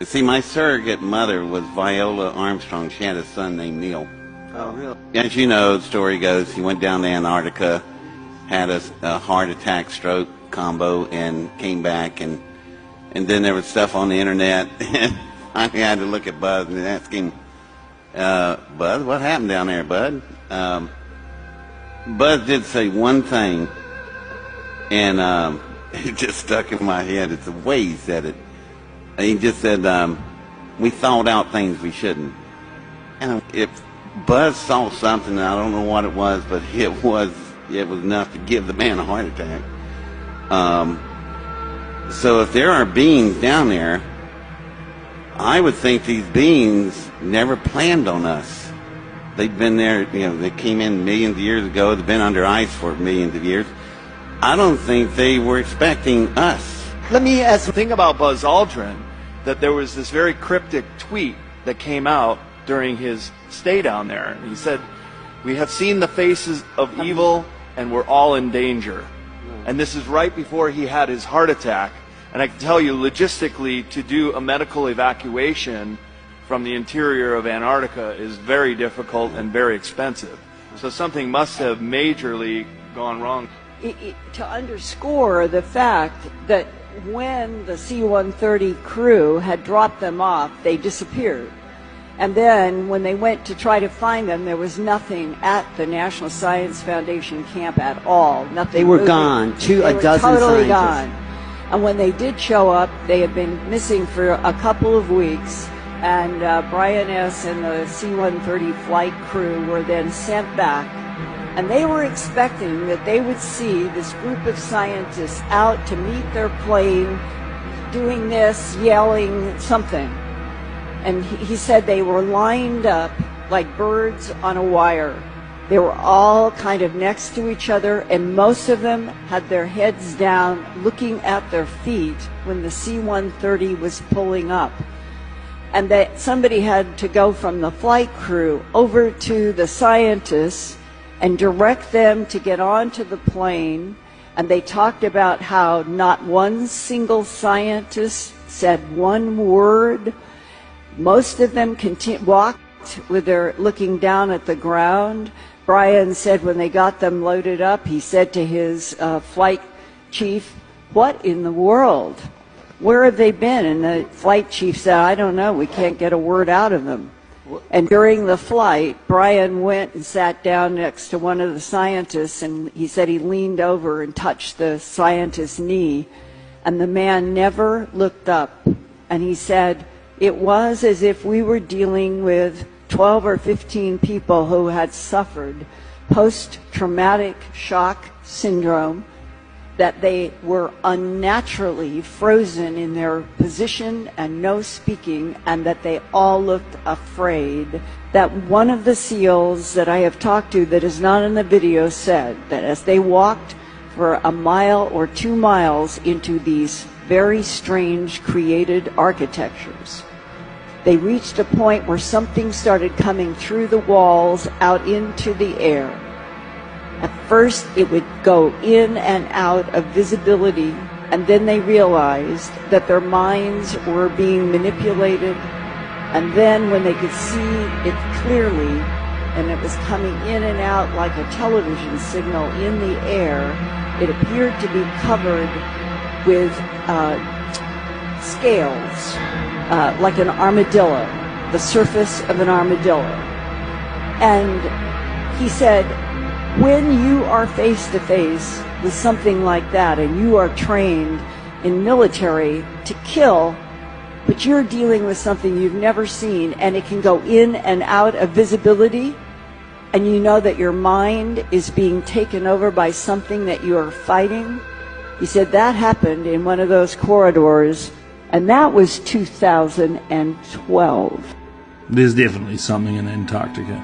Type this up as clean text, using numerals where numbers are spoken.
See, my surrogate mother was Viola Armstrong. She had a son named Neil. Oh, really? As you know, the story goes, he went down to Antarctica, had a heart attack, stroke combo, and came back. And then there was stuff on the internet. And I had to look at Buzz and ask him, Buzz, what happened down there, Bud? Buzz did say one thing, and it just stuck in my head. It's the way he said it. He just said, we thought out things we shouldn't. And if Buzz saw something, I don't know what it was, but it was enough to give the man a heart attack. So if there are beings down there, I would think these beings never planned on us. They've been there, they came in millions of years ago. They've been under ice for millions of years. I don't think they were expecting us. Let me ask the thing about Buzz Aldrin, that there was this very cryptic tweet that came out during his stay down there. He said, "We have seen the faces of evil and we're all in danger." And this is right before he had his heart attack. And I can tell you, logistically, to do a medical evacuation from the interior of Antarctica is very difficult and very expensive. So something must have majorly gone wrong. To underscore the fact that when the C-130 crew had dropped them off, they disappeared. And then when they went to try to find them, there was nothing at the National Science Foundation camp at all. Nothing. They were gone. A dozen totally scientists. Gone. And when they did show up, they had been missing for a couple of weeks. And Brian S. and the C-130 flight crew were then sent back. And they were expecting that they would see this group of scientists out to meet their plane, doing this, yelling something. And he said they were lined up like birds on a wire. They were all kind of next to each other, and most of them had their heads down, looking at their feet when the C-130 was pulling up. And that somebody had to go from the flight crew over to the scientists and direct them to get onto the plane. And they talked about how not one single scientist said one word. Most of them walked with their looking down at the ground. Brian said when they got them loaded up, he said to his flight chief, "What in the world? Where have they been?" And the flight chief said, "I don't know. We can't get a word out of them." And during the flight, Brian went and sat down next to one of the scientists, and he said he leaned over and touched the scientist's knee, and the man never looked up. And he said, it was as if we were dealing with 12 or 15 people who had suffered post-traumatic shock syndrome, that they were unnaturally frozen in their position and no speaking, and that they all looked afraid. That one of the SEALs that I have talked to that is not in the video said that as they walked for a mile or 2 miles into these very strange created architectures, they reached a point where something started coming through the walls out into the air. At first, it would go in and out of visibility, and then they realized that their minds were being manipulated. And then when they could see it clearly, and it was coming in and out like a television signal in the air, it appeared to be covered with scales, like an armadillo, the surface of an armadillo. And he said, when you are face to face with something like that, and you are trained in military to kill, but you're dealing with something you've never seen, and it can go in and out of visibility, and you know that your mind is being taken over by something that you are fighting. He said that happened in one of those corridors, and that was 2012. There's definitely something in Antarctica.